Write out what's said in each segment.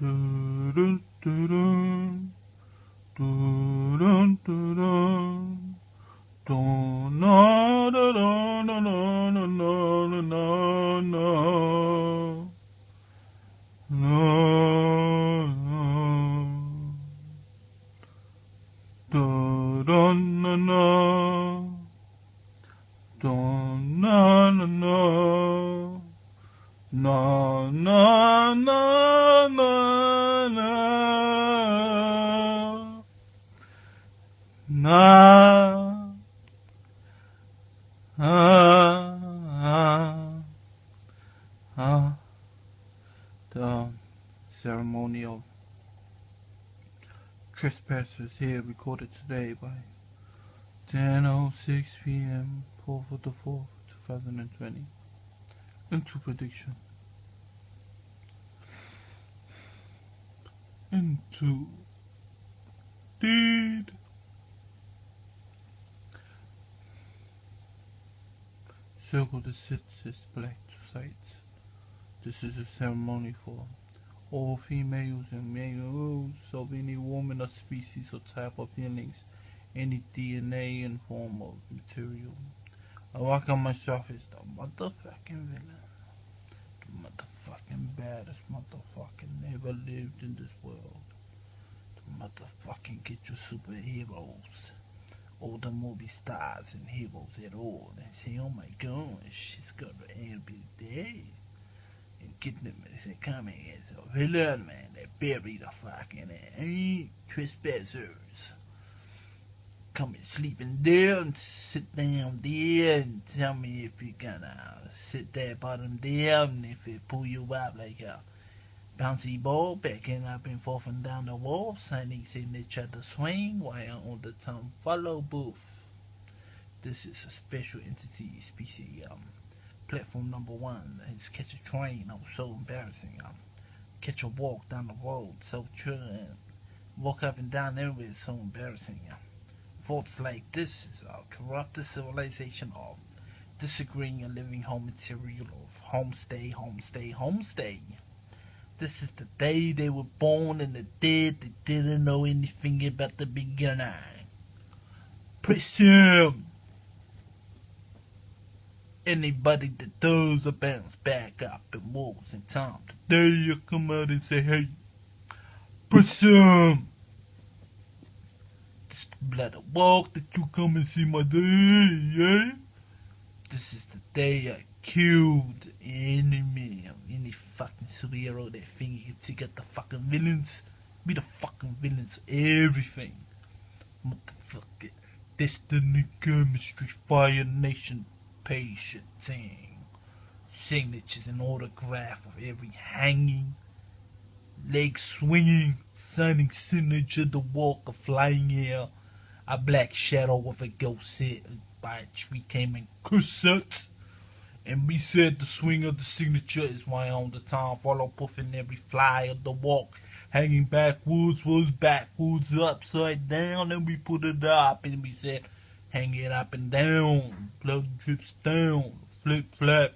Dun, dun, dun, dun, dun, dun. Dun, na, da, da, na, na, na, na, na, na. Na, na. Dun, dun, na, na. Dun, na, na, na. Na, na, na, na, na. Na. The ceremony of trespassers here recorded today by 10:06 p.m. 4th of the 4th, 2020. Into prediction. Into deed. Circle the sits black sites. This is a ceremony for all females and males of any woman or species or type of feelings, any DNA and form of material. I welcome myself as the motherfucking villain. The motherfucking baddest motherfucking ever lived in this world. The motherfucking get your superheroes. All the movie stars and heroes at all and say, oh my gosh, she's got to help his day. And get them as they come in as a villain, man. They bury the fucking trespassers. Come and sleeping there and sit down there and tell me if you're gonna sit there bottom down if it pull you up like a bouncy ball, backing up and forth and down the wall, signing signature to swing while on the tongue follow booth. This is a special entity species. Platform number 1 is catch a train. So embarrassing. Catch a walk down the road. So true. Walk up and down everywhere. So embarrassing. Thoughts like this is a corrupted civilization of disagreeing and living home material of homestay. This is the day they were born and the dead they didn't know anything about the beginning. Presume anybody that does a bounce back up and moves in time today you come out and say, hey, presume this bloody walk that you come and see my day, yeah? This is the day I killed any man, any fucking superhero that think he can take out the fucking villains. Be the fucking villains, everything. Motherfucking destiny, chemistry, fire, nation, patient thing. Signatures and autograph of every hanging, leg swinging, signing signature, the walk of flying air, a black shadow with a ghost hit by a tree came and cursed. And we said the swing of the signature is why on the time follow puffing every fly of the walk. Hanging backwards was backwards upside down and we put it up and we said hang it up and down. Blood drips down. Flip flap.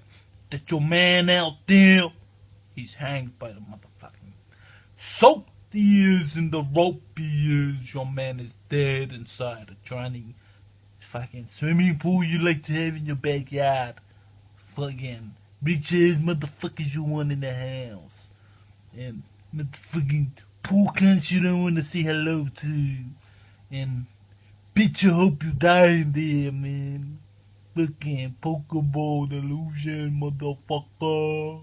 That your man out there, he's hanged by the motherfucking soaked ears and the rope ears. Your man is dead inside a drowning fucking swimming pool you like to have in your backyard. Fucking bitches, motherfuckers you want in the house. And motherfucking pool cunts you don't want to say hello to. And bitch, you hope you die in there, man. Fucking Pokeball delusion, motherfucker.